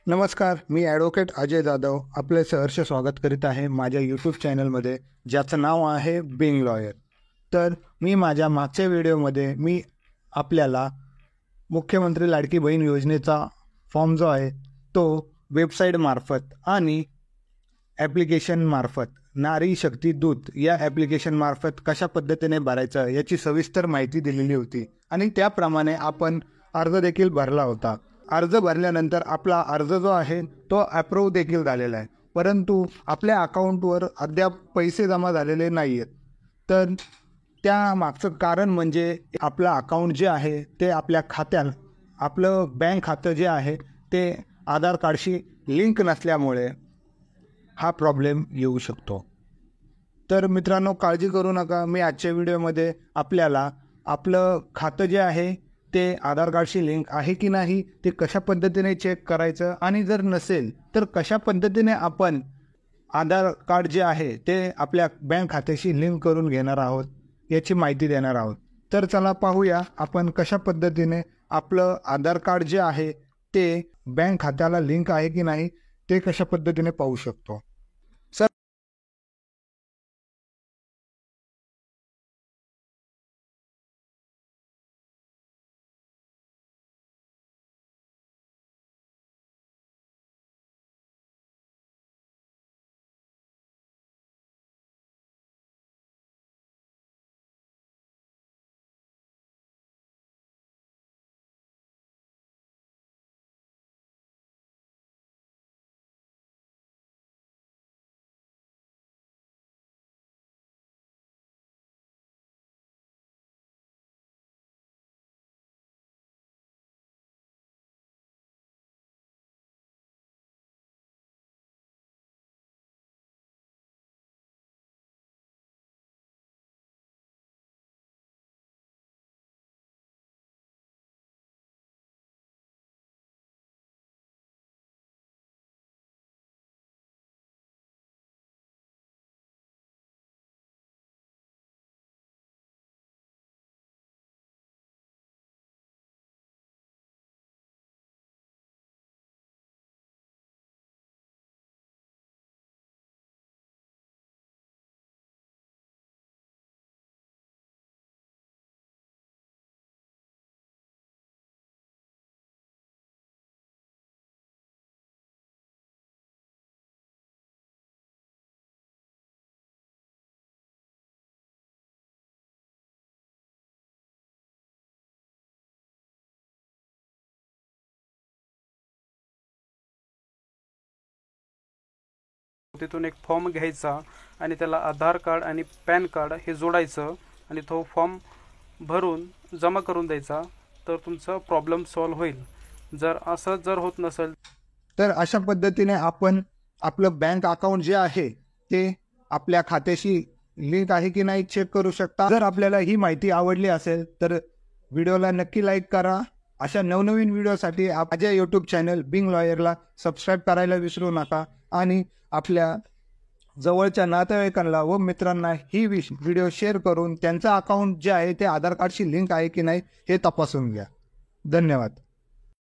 नमस्कार, मी ॲडव्होकेट अजय जाधव आपले सहर्ष स्वागत करीत आहे माझ्या यूट्यूब चॅनलमध्ये, ज्याचं नाव आहे बिंग लॉयर. तर मी माझ्या मागच्या व्हिडिओमध्ये आपल्याला मुख्यमंत्री लाडकी बहीण योजनेचा फॉर्म जो आहे तो वेबसाईटमार्फत आणि ॲप्लिकेशनमार्फत नारी शक्ती दूत या ॲप्लिकेशनमार्फत कशा पद्धतीने भरायचं याची सविस्तर माहिती दिलेली होती आणि त्याप्रमाणे आपण अर्ज देखील भरला होता. अर्ज भरल्यानंतर आपला अर्ज जो आहे तो अप्रूव्ह देखील झालेला आहे, परंतु आपल्या अकाउंटवर अद्याप पैसे जमा झालेले नाही आहेत. तर त्या मागचं कारण म्हणजे आपलं अकाउंट जे आहे ते आपलं बँक खातं जे आहे ते आधार कार्डशी लिंक नसल्यामुळे हा प्रॉब्लेम येऊ शकतो. तर मित्रांनो, काळजी करू नका. मी आजच्या व्हिडिओमध्ये आपल्याला आपलं खातं जे आहे ते आधार कार्डशी लिंक आहे की नाही ते कशा पद्धतीने चेक करायचं आणि जर नसेल तर कशा पद्धतीने आपण आधार कार्ड जे आहे ते आपल्या बँक खात्याशी लिंक करून घेणार आहोत याची माहिती देणार आहोत. तर चला पाहूया आपण कशा पद्धतीने आपलं आधार कार्ड जे आहे ते बँक खात्याला लिंक आहे की नाही ते कशा पद्धतीने पाहू शकतो. तिथून एक फॉर्म घ्यायचा आणि त्याला आधार कार्ड आणि पॅन कार्ड हे जोडायचं आणि तो फॉर्म भरून जमा करून द्यायचा, तर तुमचा प्रॉब्लेम सॉल्व्ह होईल. जर होत नसेल तर अशा पद्धतीने आपण आपलं बँक अकाउंट जे आहे ते आपल्या खात्याशी लिंक आहे की नाही चेक करू शकता. जर आपल्याला ही माहिती आवडली असेल तर व्हिडिओला नक्की लाईक करा. अशा नवनवीन व्हिडिओसाठी माझ्या यूट्यूब चॅनल बिंग लॉयरला सबस्क्राईब करायला विसरू नका आणि आपल्या जवळच्या नातेवाईकांना व मित्रांना ही व्हिडिओ शेअर करून त्यांचं अकाउंट जे आहे ते आधार कार्डशी लिंक आहे की नाही हे तपासून घ्या. धन्यवाद.